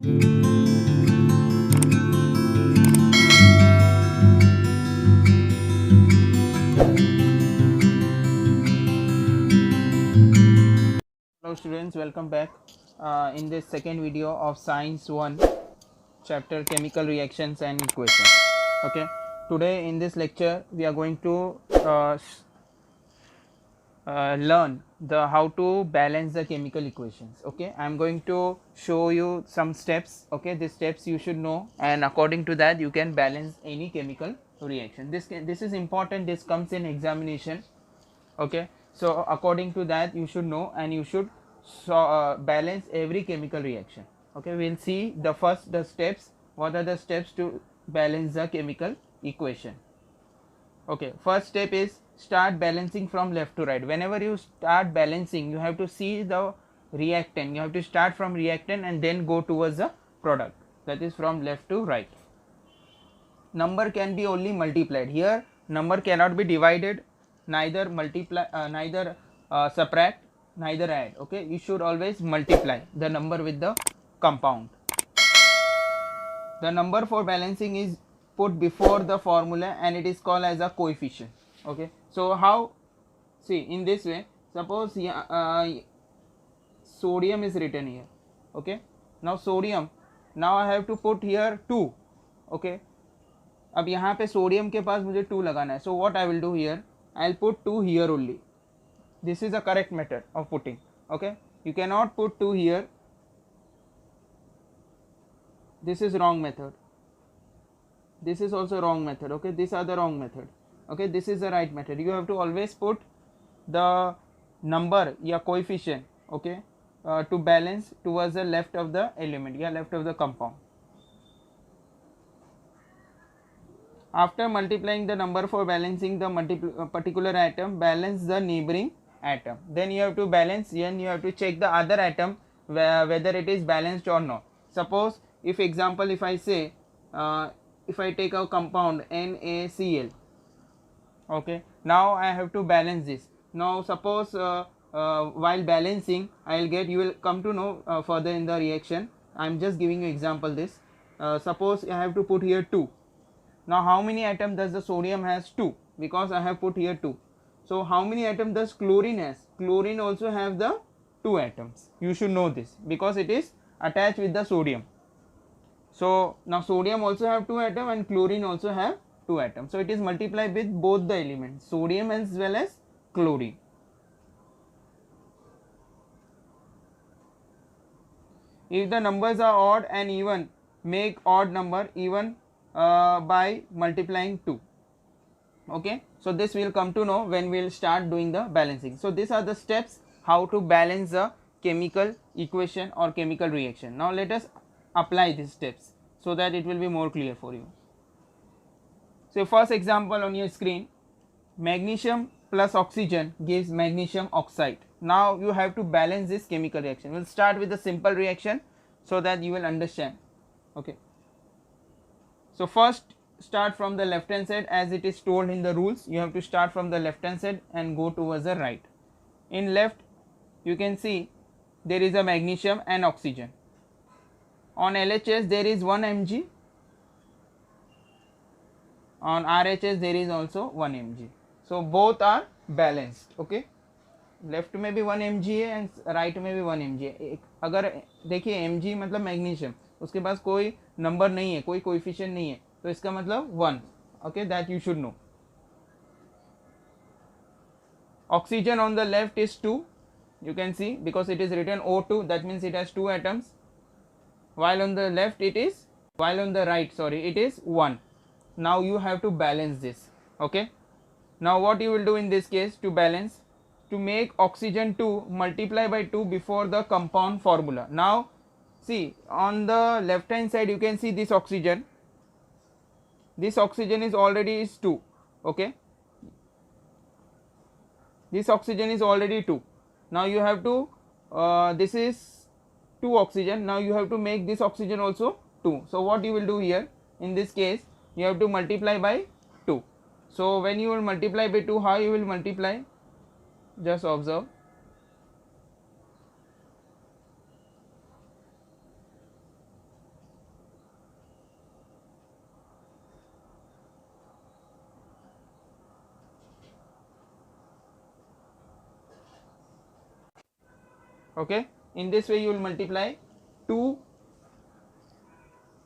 Hello students, welcome back in this second video of Science 1 chapter Chemical Reactions and Equations. Okay, today in this lecture we are going to learn the how to balance the chemical equations. Okay, I am going to show you some steps. Okay, these steps you should know, and according to that you can balance any chemical reaction. This is important. This comes in examination. Okay, so according to that you should know, and you should balance every chemical reaction. Okay, we'll see the steps. What are the steps to balance the chemical equation? Okay, first step is start balancing from left to right. Whenever you start balancing, you have to see the reactant. You have to start from reactant and then go towards the product, that is from left to right. Number can be only multiplied. Here number cannot be divided, neither multiply, neither subtract, neither add. Okay, you should always multiply the number with the compound. The number for balancing is put before the formula and it is called as a coefficient. Okay, so how? See, in this way, suppose sodium is written here. Okay, now sodium, now I have to put here 2. Okay, अब यहाँ पे sodium के पास मुझे 2 लगाना है. So what I will do here, I'll put 2 here only. This is a correct method of putting. Okay, you cannot put 2 here. This is wrong method. This is also wrong method. Okay, these are the wrong method. Okay, this is the right method. You have to always put the number या coefficient, okay, to balance towards the left of the element, yeah, left of the compound. After multiplying the number for balancing the particular atom, balance the neighboring atom. Then you have to balance, then you have to check the other atom whether it is balanced or not. Suppose if example, if I say if I take a compound NaCl, okay, now I have to balance this. Now suppose while balancing I will get, you will come to know further in the reaction. I am just giving you example this. Suppose I have to put here 2. Now how many atoms does the sodium has? 2, because I have put here 2. So how many atoms does chlorine has? Chlorine also have the 2 atoms. You should know this because it is attached with the sodium. So now sodium also have 2 atoms and chlorine also have 2 atoms. So it is multiplied with both the elements, sodium as well as chlorine. If the numbers are odd and even, make odd number even by multiplying 2. Okay, so this we will come to know when we will start doing the balancing. So these are the steps how to balance the chemical equation or chemical reaction. Now let us apply these steps so that it will be more clear for you. So first example on your screen, magnesium plus oxygen gives magnesium oxide. Now you have to balance this chemical reaction. We will start with the simple reaction so that you will understand. Okay, so first start from the left hand side as it is told in the rules. You have to start from the left hand side and go towards the right. In left you can see there is a magnesium and oxygen. On LHS there is 1 mg, on RHS there is also 1 mg. So both are balanced. Okay, left में भी 1 mg है and right में भी 1 mg है. अगर देखिए mg मतलब magnesium, उसके पास कोई नंबर नहीं है, कोई कोएफिशिएंट नहीं है, तो इसका मतलब 1. Okay, that you should know. Oxygen on the left is 2. You can see because it is written O2, that means it has 2 atoms. While on the left it is, while on the right, sorry, it is 1. Now you have to balance this. Okay. Now what you will do in this case to balance, to make oxygen 2, multiply by 2 before the compound formula. Now see on the left hand side you can see this oxygen. This oxygen is already is 2. Okay. This oxygen is already 2. Now you have to this is 2 oxygen. Now you have to make this oxygen also 2. So what you will do here in this case, you have to multiply by 2. So when you will multiply by 2, how you will multiply? Just observe. Okay, in this way you will multiply 2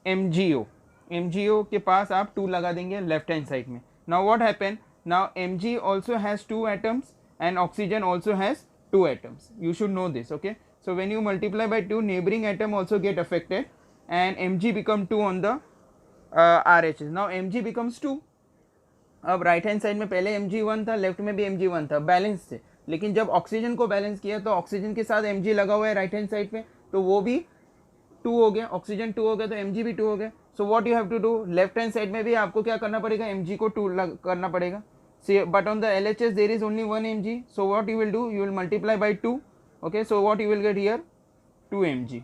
MgO. MgO के पास आप 2 लगा देंगे left hand side में. Now what happen? Now Mg also has 2 atoms and oxygen also has 2 atoms. You should know this. Okay, so when you multiply by 2, neighboring atom also get affected and Mg become 2 on the RHS. Now Mg becomes 2. अब right hand side में पहले Mg1 था, left में भी Mg1 था, balance थे. लेकिन जब ऑक्सीजन को बैलेंस किया तो ऑक्सीजन के साथ Mg लगा हुआ है राइट हैंड साइड पे, तो वो भी 2 हो गया, ऑक्सीजन 2 हो गया तो Mg भी 2 हो गया. So what you have to do, left hand side में भी आपको क्या करना पड़ेगा, Mg को 2 करना पड़ेगा. But on the LHS there is only 1 Mg. So what you will do, you will multiply by 2. Okay, so what you will get here 2 Mg.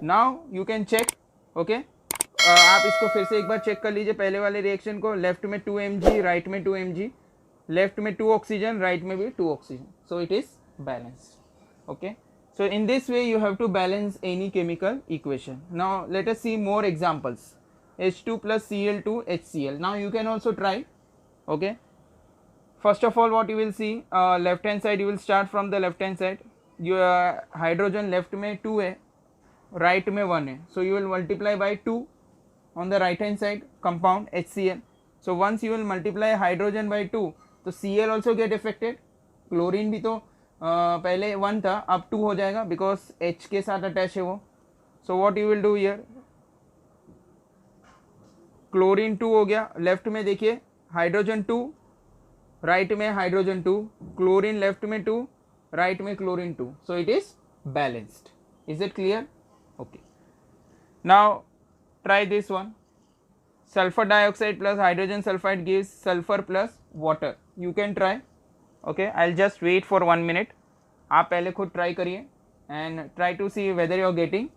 Now you can check. Okay, आप इसको फिर से एक बार check कर लीजिए पहले वाले reaction को. लेफ्ट में 2 Mg, राइट में 2 Mg, लेफ्ट में 2 ऑक्सीजन, राइट में भी 2 oxygen. So it is balanced. Okay, so in this way you have to balance any chemical equation. Now let us see more examples. H2 plus Cl2 HCl. Now you can also try. Okay, first of all what you will see, left hand side you will start from the left hand side. Your hydrogen left में 2 है, right में 1 है, so you will multiply by 2 on the right hand side compound HCl. So once you will multiply hydrogen by 2, तो Cl also get affected. Chlorine भी तो पहले 1 था, अब 2 हो जाएगा बिकॉज H के साथ अटैच है वो. So what you will do here, chlorine 2 हो गया. लेफ्ट में देखिए हाइड्रोजन 2, राइट में हाइड्रोजन 2, क्लोरीन लेफ्ट में 2, राइट में chlorine 2. So it is balanced. Is it clear? Okay, now try this one. Sulphur dioxide plus hydrogen sulphide gives sulphur plus water. You can try. Okay, I will just wait for 1 minute. आप पहले खुद try करिए and try to see whether you are getting.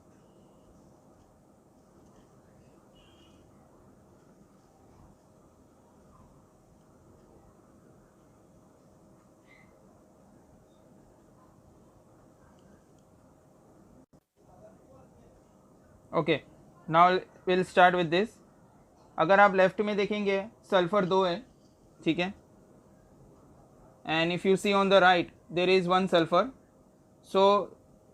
Okay, now will start with this. अगर आप left में देखेंगे sulphur 2 है, ठीक है, and if you see on the right there is 1 sulfur, so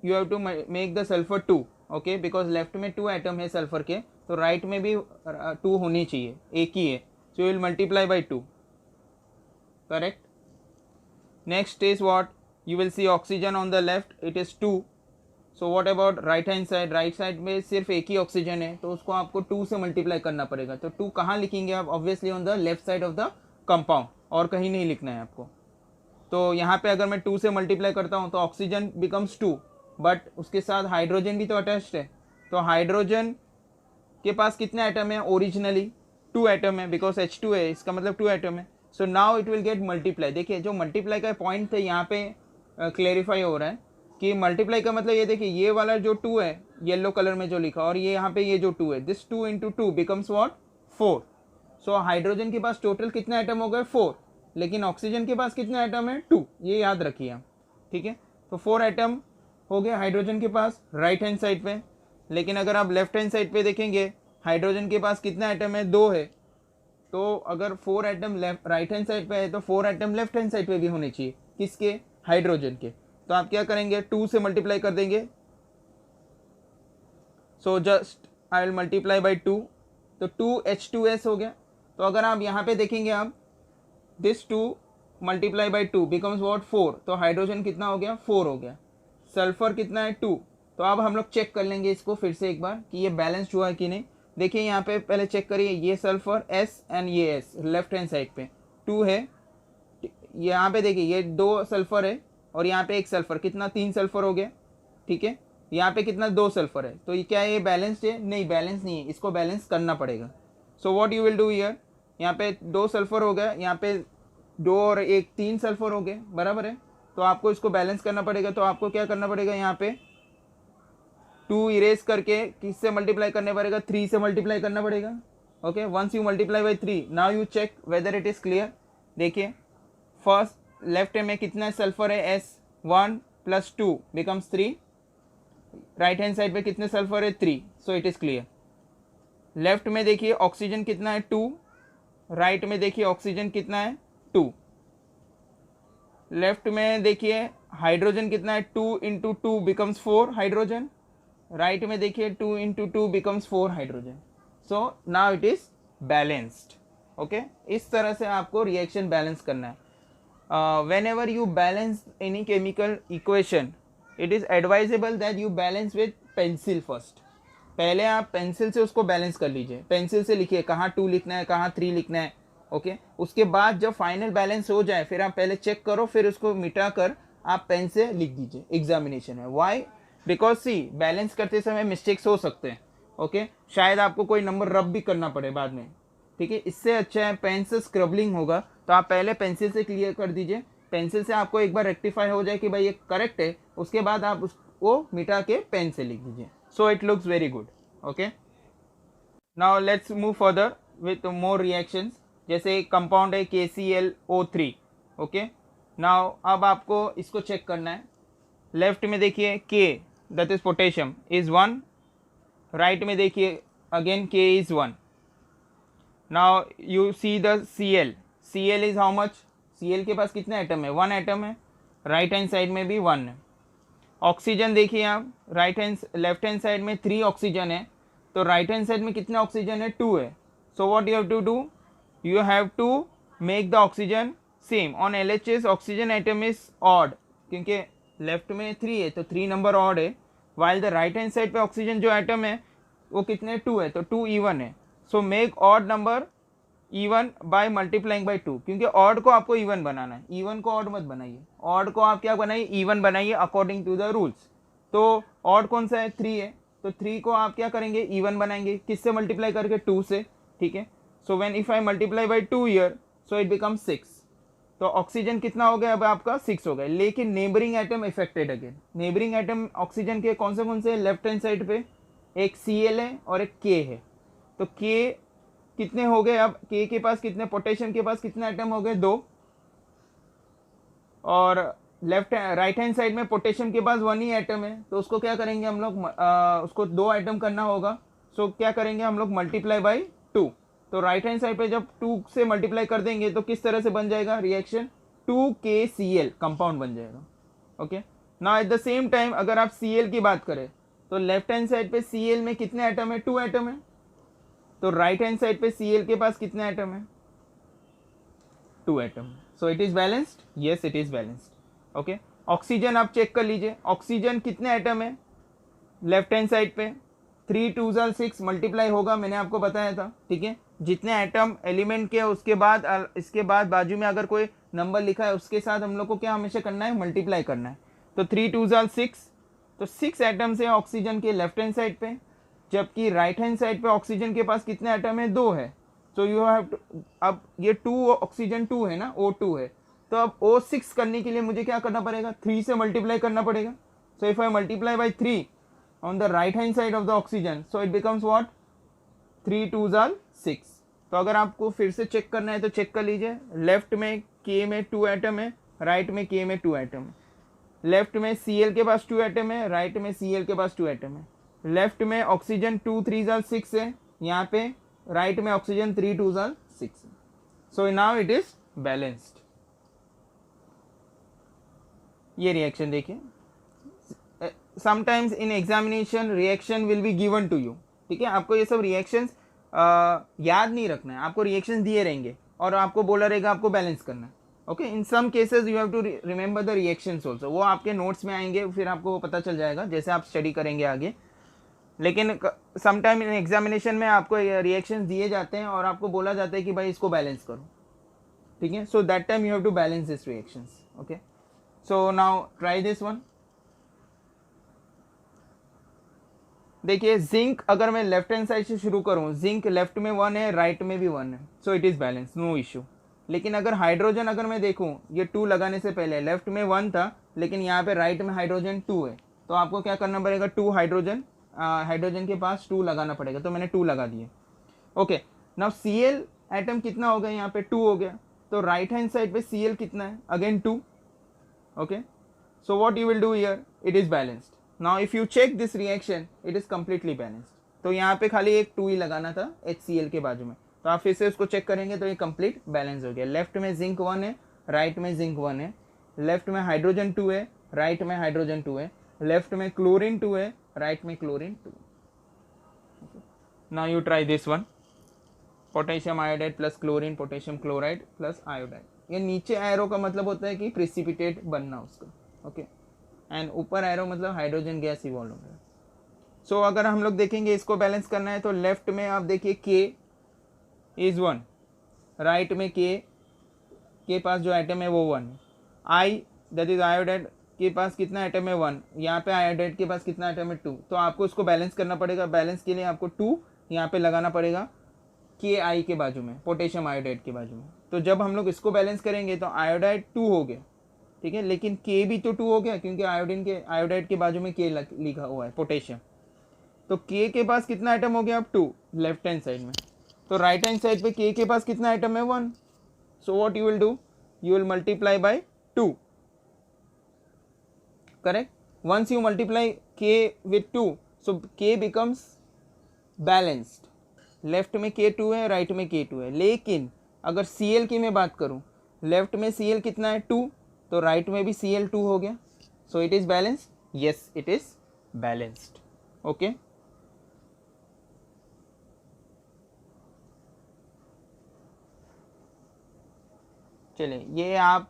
you have to make the sulfur 2. okay, because left में 2 atom है sulfur के, तो right में भी 2 होनी चाहिए, एक ही है, so you will multiply by 2. correct. next is what, you will see oxygen on the left, it is 2. so what about right hand side, right side में सिर्फ एक ही ऑक्सीजन है, तो उसको आपको 2 से मल्टीप्लाई करना पड़ेगा. तो 2 कहाँ लिखेंगे आप, obviously on the left side of the compound, और कहीं नहीं लिखना है आपको. तो यहाँ पे अगर मैं 2 से मल्टीप्लाई करता हूँ तो ऑक्सीजन बिकम्स 2, बट उसके साथ हाइड्रोजन भी तो अटैच्ड है. तो हाइड्रोजन के पास कितने एटम है, ओरिजिनली 2 एटम है, बिकॉज H2 है, इसका मतलब 2 एटम है. So now it will get multiply. देखिए जो मल्टीप्लाई का पॉइंट थे यहाँ पे क्लेरिफाई हो रहा है कि मल्टीप्लाई का मतलब ये देखिए, ये वाला जो 2 है येलो कलर में जो लिखा, और ये यहाँ पे ये जो 2 है, this 2 into 2 becomes what, 4. So hydrogen के पास टोटल कितने एटम हो गए, 4, लेकिन ऑक्सीजन के पास कितने एटम है, 2. ये याद रखिए आप, ठीक है. तो 4 एटम हो गए हाइड्रोजन के पास राइट हैंड साइड पे. लेकिन अगर आप लेफ्ट हैंड साइड पे देखेंगे हाइड्रोजन के पास कितना एटम है, 2 है. तो अगर 4 atom left right hand side पे है तो 4 एटम लेफ्ट हैंड साइड पे भी होने चाहिए. किसके, हाइड्रोजन के. तो आप क्या करेंगे, 2 से मल्टीप्लाई कर देंगे. So just I will multiply by 2, तो 2H2S हो गया. तो अगर आप यहाँ पे देखेंगे आप, this 2 multiply by 2 becomes what, 4. तो हाइड्रोजन कितना हो गया, 4 हो गया. सल्फर कितना है, 2. तो अब हम लोग चेक कर लेंगे इसको फिर से एक बार कि ये बैलेंस्ड हुआ है कि नहीं. देखिए यहाँ पे पहले चेक करिए, ये सल्फर S एंड ये S लेफ्ट हैंड साइड पे 2 है. यहाँ पे देखिए ये 2 सल्फर है और यहाँ पे 1 सल्फर, कितना, 3 सल्फर हो गया, ठीक है. यहाँ पे कितना, 2 सल्फर है. तो ये क्या है, ये बैलेंस्ड है, नहीं बैलेंस नहीं है, इसको बैलेंस करना पड़ेगा. सो what you will do here, यहाँ पे 2 सल्फर हो गया, यहाँ पे 2 और 1 3 सल्फर हो गए, बराबर है. तो आपको इसको बैलेंस करना पड़ेगा. तो आपको क्या करना पड़ेगा, यहाँ पे 2 इरेज करके किससे मल्टीप्लाई करने पड़ेगा, 3 से मल्टीप्लाई करना पड़ेगा. Okay, once you multiply by 3, now you check whether it is clear. देखिए फर्स्ट लेफ्ट में कितना सल्फर है, S, 1 + 2 becomes 3. Right hand side पे कितने सल्फर है, 3. So it is clear. Left में देखिए ऑक्सीजन कितना है, 2. राइट में देखिए ऑक्सीजन कितना है, 2. लेफ्ट में देखिए हाइड्रोजन कितना है, 2 इंटू 2 बिकम्स 4 हाइड्रोजन, राइट में देखिए 2 into 2 becomes 4 hydrogen, so now it is balanced. Okay, इस तरह से आपको रिएक्शन बैलेंस करना है। whenever you balance any chemical equation, it is advisable that you balance with pencil first। पहले आप पेंसिल से उसको बैलेंस कर लीजिए, पेंसिल से लिखिए कहाँ 2 लिखना है, कहाँ 3 लिखना है। ओके, उसके बाद जब फाइनल बैलेंस हो जाए फिर आप पहले चेक करो, फिर उसको मिटा कर आप पेन से लिख दीजिए एग्जामिनेशन में। वाई? बिकॉज सी बैलेंस करते समय मिस्टेक्स हो सकते हैं। ओके, शायद आपको कोई नंबर रब भी करना पड़े बाद में। ठीक है, इससे अच्छा है पेन से स्क्रबलिंग होगा, तो आप पहले पेंसिल से क्लियर कर दीजिए। पेंसिल से आपको एक बार रेक्टिफाई हो जाए कि भाई ये करेक्ट है, उसके बाद आप उसको मिटा के पेन से लिख दीजिए, so it looks very good. Okay, now let's move further with more reactions. जैसे कंपाउंड है KClO3। ओके, नाउ अब आपको इसको चेक करना है। लेफ्ट में देखिए K that is potassium is 1, right में देखिए again K is 1। Now you see the Cl is how much? Cl के पास कितने एटम है? 1 एटम है, राइट हैंड साइड में भी 1 है। ऑक्सीजन देखिए आप, लेफ्ट हैंड साइड में 3 ऑक्सीजन है, तो राइट हैंड साइड में कितने ऑक्सीजन है? 2 है। So what you have to do, you have to make the oxygen same. On LHS oxygen atom is odd, क्योंकि लेफ्ट में 3 है तो 3 नंबर ऑड है, while the right hand side पे ऑक्सीजन जो एटम है वो कितने? 2 है, तो 2 even है। So make odd number even by multiplying by 2, क्योंकि ऑड को आपको इवन बनाना है, इवन को ऑड मत बनाइए, ऑड को आप क्या बनाइए? इवन बनाइए अकॉर्डिंग टू द रूल्स। तो ऑड कौन सा है? 3 है, तो 3 को आप क्या करेंगे? इवन बनाएंगे, किससे मल्टीप्लाई करके? 2 से। ठीक है, so when if I multiply by 2 here, so it becomes 6। तो ऑक्सीजन कितना हो गया? अब आपका 6 हो गया, लेकिन neighbouring atom affected again. Neighbouring atom oxygen के कौन से लेफ्ट हैंड साइड पे? एक Cl है और एक K है। तो K कितने हो गए? अब K के पास कितने? पोटेशियम के पास कितने एटम हो गए? 2। और राइट हैंड साइड में पोटेशियम के पास 1 ही एटम है, तो उसको क्या करेंगे हम लोग? उसको 2 एटम करना होगा। सो क्या करेंगे हम लोग? Multiply by 2। तो राइट हैंड साइड पे जब 2 से मल्टीप्लाई कर देंगे तो किस तरह से बन जाएगा रिएक्शन? 2KCl कंपाउंड बन जाएगा। Okay, now at the same time अगर आप Cl की बात करें तो लेफ्ट हैंड साइड पे Cl में कितने एटम है? 2 एटम है। तो राइट हैंड साइड पे Cl के पास कितने एटम है? 2 atom. So it is balanced? Yes, it is balanced. Okay, oxygen आप चेक कर लीजिए, ऑक्सीजन कितने एटम है लेफ्ट हैंड साइड पे? 3 2 6 मल्टीप्लाई होगा, मैंने आपको बताया था। ठीक है, जितने एटम एलिमेंट के उसके बाद इसके बाद बाजू में अगर कोई नंबर लिखा है उसके साथ हम लोग को क्या हमेशा करना है? मल्टीप्लाई करना है। तो 3 2 6, तो 6 एटम्स है ऑक्सीजन के लेफ्ट हैंड साइड पे, जबकि राइट हैंड साइड पे ऑक्सीजन के पास कितने एटम है? 2 है। सो यू हैव टू, अब ये 2 ऑक्सीजन 2 है ना, O2 है, तो अब O6 करने के लिए मुझे क्या करना पड़ेगा? 3 से मल्टीप्लाई करना पड़ेगा। So if I multiply by 3 on the right hand side of the oxygen, so it becomes what? 3 2 6। तो अगर आपको फिर से चेक करना है तो चेक कर लीजिए, लेफ्ट में K में 2 एटम है, राइट में K में 2 एटम है। लेफ्ट में Cl के पास 2 एटम है, राइट में Cl के पास 2 एटम है। लेफ्ट में ऑक्सीजन 2 3 6 है, यहाँ पे राइट में ऑक्सीजन 3 2 6 है। So now it is balanced. ये रिएक्शन देखिए, sometimes in examination reaction will be given to you. ठीक है, आपको ये सब रिएक्शंस याद नहीं रखना है, आपको रिएक्शंस दिए रहेंगे और आपको बोला रहेगा आपको बैलेंस करना है। Okay, in some cases you have to remember the reactions also, वो आपके नोट्स में आएंगे, फिर आपको पता चल जाएगा जैसे आप स्टडी करेंगे आगे। लेकिन समटाइम इन एग्जामिनेशन में आपको रिएक्शंस दिए जाते हैं और आपको बोला जाता है कि भाई इसको बैलेंस करो। ठीक है, so that time you have to balance this reactions. Okay, so now try this one. देखिए जिंक, अगर मैं लेफ्ट हैंड साइड से शुरू करूं, जिंक लेफ्ट में 1 है, राइट में भी 1 है, so it is balance, no issue. लेकिन अगर हाइड्रोजन अगर मैं देखूं, ये 2 लगाने से पहले लेफ्ट में 1 था, लेकिन यहाँ पे राइट में हाइड्रोजन 2 है, तो आपको क्या करना पड़ेगा? 2 हाइड्रोजन के पास 2 लगाना पड़ेगा, तो मैंने 2 लगा दिए। ओके, नाउ Cl एटम कितना हो गया? यहाँ पे 2 हो गया, तो राइट हैंड साइड पे Cl कितना है? Again 2। Okay, so what you will do here? It is balanced. Now if you check this reaction, it is completely balanced. तो यहाँ पे खाली एक 2 ही लगाना था HCl के बाजू में, तो आप फिर से उसको चेक करेंगे तो ये कंप्लीट बैलेंस हो गया। लेफ्ट में जिंक 1 है, राइट में जिंक 1 है, लेफ्ट में हाइड्रोजन 2 है, राइट में हाइड्रोजन 2 है, लेफ्ट में क्लोरीन 2 है, राइट में chlorine 2। Now you try this one, potassium iodide plus chlorine, potassium chloride plus iodide. ये नीचे एरो का मतलब होता है कि प्रिसिपिटेट बनना उसका, ओके, एंड ऊपर एरो मतलब हाइड्रोजन गैस इवॉल्व हो रहा है। सो अगर हम लोग देखेंगे इसको बैलेंस करना है तो लेफ्ट में आप देखिए K इज 1, राइट में K के पास जो आइटम है वो 1 है, आई दैट इज आयोडाइड के पास कितना आइटम है 1, यहाँ पे आयोडाइड के पास कितना आइटम है 2, तो आपको इसको बैलेंस करना पड़ेगा। बैलेंस के लिए आपको 2 यहाँ पे लगाना पड़ेगा Ki के बाजू में, पोटेशियम आयोडाइड के बाजू में। तो जब हम लोग इसको बैलेंस करेंगे तो आयोडाइड 2 हो गया, ठीक है, लेकिन K भी तो 2 हो गया क्योंकि आयोडाइड के बाजू में K लिखा हुआ है पोटेशियम। तो K के पास कितना आइटम हो गया अब 2 लेफ्ट हैंड साइड में, तो राइट हैंड साइड पे K के पास कितना आइटम है 1। सो what you will do, you will multiply by 2, correct? Once you multiply K with 2, so K becomes balanced, left में K2 है, राइट में K2 है। लेकिन अगर Cl की मैं बात करूं, लेफ्ट में Cl कितना है 2, तो राइट में भी Cl 2 हो गया, सो it is balanced, yes it is balanced, okay. चलिए ये आप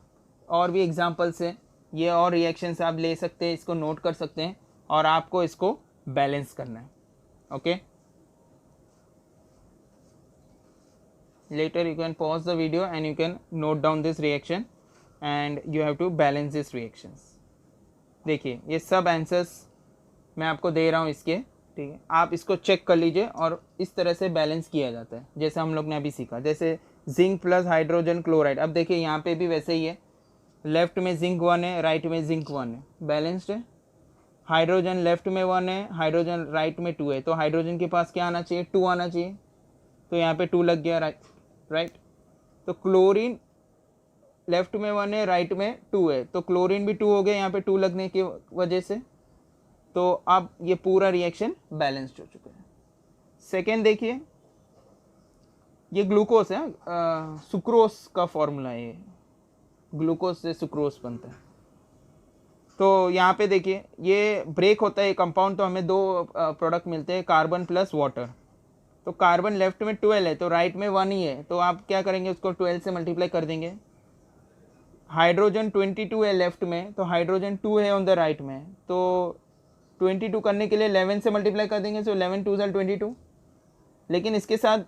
और भी एग्जांपल्स हैं, ये और रिएक्शंस आप ले सकते हैं, इसको नोट कर सकते हैं और आपको इसको बैलेंस करना है, okay. later you can pause the video and you can note down this reaction and you have to balance these reactions। देखिए ये सब आंसर्स मैं आपको दे रहा हूँ इसके, ठीक है, आप इसको चेक कर लीजिए और इस तरह से बैलेंस किया जाता है जैसे हम लोग ने अभी सीखा। जैसे जिंक प्लस हाइड्रोजन क्लोराइड, अब देखिए यहाँ पे भी वैसे ही है, लेफ्ट में जिंक 1 है, राइट में जिंक 1 है, बैलेंस्ड है। हाइड्रोजन लेफ्ट में 1 है, हाइड्रोजन राइट में 2 है, तो हाइड्रोजन के पास क्या आना चाहिए 2 आना चाहिए, तो यहाँ पे 2 लग गया, राइट। तो क्लोरीन लेफ्ट में 1 है, राइट में 2 है, तो क्लोरीन भी 2 हो गया यहाँ पे 2 लगने की वजह से, तो अब ये पूरा रिएक्शन बैलेंस्ड हो चुका है। सेकेंड देखिए, ये ग्लूकोज है, सुक्रोज का फॉर्मूला है, ये ग्लूकोज से सुक्रोज बनता है। तो यहाँ पे देखिए ये ब्रेक होता है कंपाउंड, तो हमें 2 प्रोडक्ट मिलते हैं, कार्बन प्लस वाटर। तो कार्बन लेफ्ट में 12 है, तो राइट में 1 ही है, तो आप क्या करेंगे उसको 12 से मल्टीप्लाई कर देंगे। हाइड्रोजन 22 है लेफ्ट में, तो हाइड्रोजन 2 है ऑन द राइट में, तो 22 करने के लिए 11 से मल्टीप्लाई कर देंगे, सो 11 2 22। लेकिन इसके साथ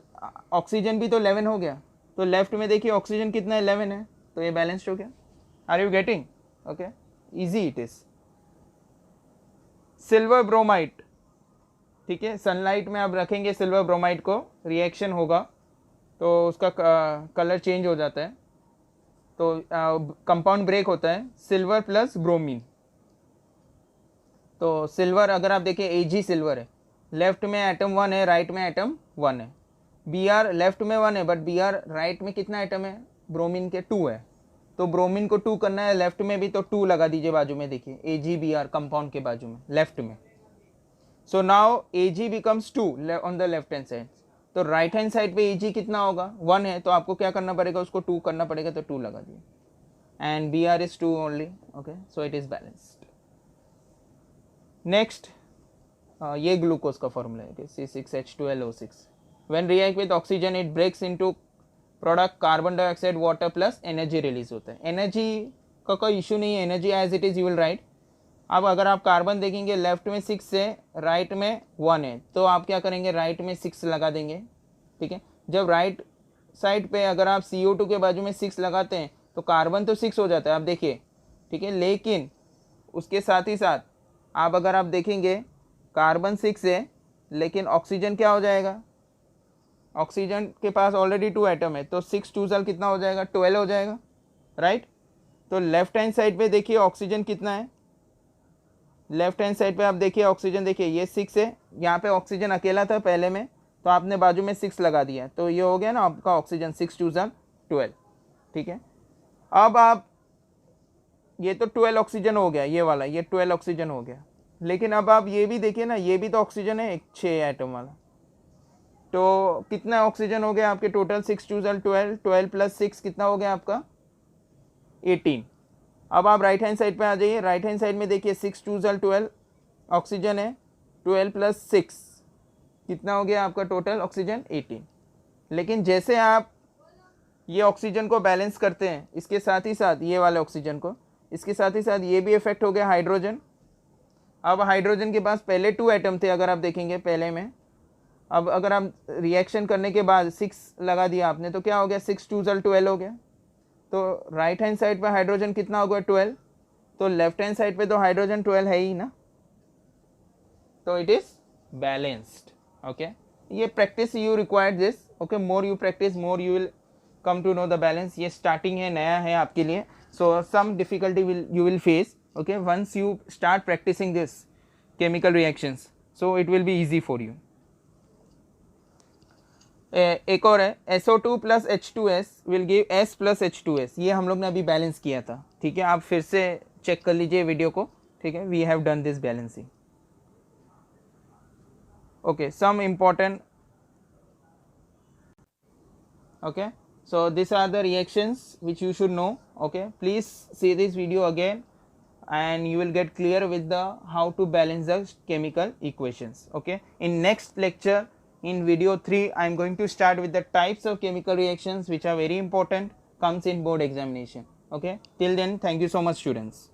ऑक्सीजन भी तो 11 हो गया, तो लेफ्ट में देखिए ऑक्सीजन कितना है 11 है, तो ये बैलेंस्ड हो गया। Are you getting, okay, easy it is. Silver bromide, ठीक है, सनलाइट में आप रखेंगे सिल्वर ब्रोमाइड को, रिएक्शन होगा तो उसका कलर चेंज हो जाता है, तो कंपाउंड ब्रेक होता है, सिल्वर प्लस ब्रोमीन। तो सिल्वर अगर आप देखें Ag सिल्वर है, लेफ्ट में एटम 1 है, राइट में एटम 1 है। Br लेफ्ट में 1 है, बट Br राइट में कितना एटम है ब्रोमीन के 2 है, तो ब्रोमीन को 2 करना है, लेफ्ट में भी तो 2 लगा दीजिए बाजू में, देखिए AgBr कंपाउंड के बाजू में लेफ्ट में। So now Ag becomes 2 on the left hand side, तो राइट हैंड साइड पे Ag कितना होगा 1 है, तो आपको क्या करना पड़ेगा उसको 2 करना पड़ेगा, तो 2 लगा दिए, and Br is 2 only, okay, so it is balanced. Next ये ग्लूकोज का फॉर्मूला है C6H12O6। When react with oxygen it breaks into product carbon dioxide water plus energy release होता है। एनर्जी का कोई इशू नहीं है, energy as it is you will write. अब अगर आप कार्बन देखेंगे लेफ्ट में 6 है, राइट में 1 है, तो आप क्या करेंगे राइट में 6 लगा देंगे, ठीक है। जब राइट साइड पे अगर आप CO2 के बाजू में 6 लगाते हैं तो कार्बन तो 6 हो जाता है, आप देखिए, ठीक है, लेकिन उसके साथ ही साथ आप अगर आप देखेंगे कार्बन 6 है, लेकिन ऑक्सीजन क्या हो जाएगा, ऑक्सीजन के पास ऑलरेडी 2 एटम है, तो 6 2 साल कितना हो जाएगा 12 हो जाएगा, राइट। तो लेफ्ट हैंड साइड पे देखिए ऑक्सीजन कितना है, लेफ्ट हैंड साइड पे आप देखिए ऑक्सीजन, देखिए ये 6 है, यहाँ पे ऑक्सीजन अकेला था पहले में, तो आपने बाजू में 6 लगा दिया, तो ये हो गया ना आपका ऑक्सीजन 6 2 साल 12, ठीक है। अब आप ये तो 12 ऑक्सीजन हो गया, ये वाला ये 12 ऑक्सीजन हो गया, लेकिन अब आप ये भी देखिए ना, ये भी तो ऑक्सीजन है, एक 6 एटम वाला, तो कितना ऑक्सीजन हो गया आपके टोटल 6 2 12, 12 प्लस 6 कितना हो गया आपका 18। अब आप राइट हैंड साइड पे आ जाइए, राइट हैंड साइड में देखिए 6 2 12 ऑक्सीजन है, 12 + 6 कितना हो गया आपका टोटल ऑक्सीजन 18। लेकिन जैसे आप ये ऑक्सीजन को बैलेंस करते हैं, इसके साथ ही साथ ये वाले ऑक्सीजन को, इसके साथ ही साथ ये भी इफेक्ट हो गया हाइड्रोजन। अब हाइड्रोजन के पास पहले 2 एटम थे, अगर आप देखेंगे पहले में, अब अगर आप रिएक्शन करने के बाद 6 लगा दिया आपने तो क्या हो गया, 6 2 12 हो गया। तो राइट हैंड साइड पे हाइड्रोजन कितना होगा 12, तो लेफ्ट हैंड साइड पे तो हाइड्रोजन 12 है ही ना, तो इट इज बैलेंस्ड। ओके, ये practice you required this. Okay, more you practice more you will come to know the balance. ये स्टार्टिंग है, नया है आपके लिए, so some difficulty will you will face. Okay, once you start practising this chemical reactions, so it will be easy for you. एक और है SO2 + H2S will give S + H2S। ये हम लोग ने अभी बैलेंस किया था, ठीक है, आप फिर से चेक कर लीजिए वीडियो को, ठीक है, we have done this balancing. okay, some important, okay, so these are the reactions which you should know. Okay, please see this video again and you will get clear with the how to balance the chemical equations. Okay, in next lecture, in video 3, I am going to start with the types of chemical reactions which are very important, comes in board examination. Okay, till then, thank you so much students.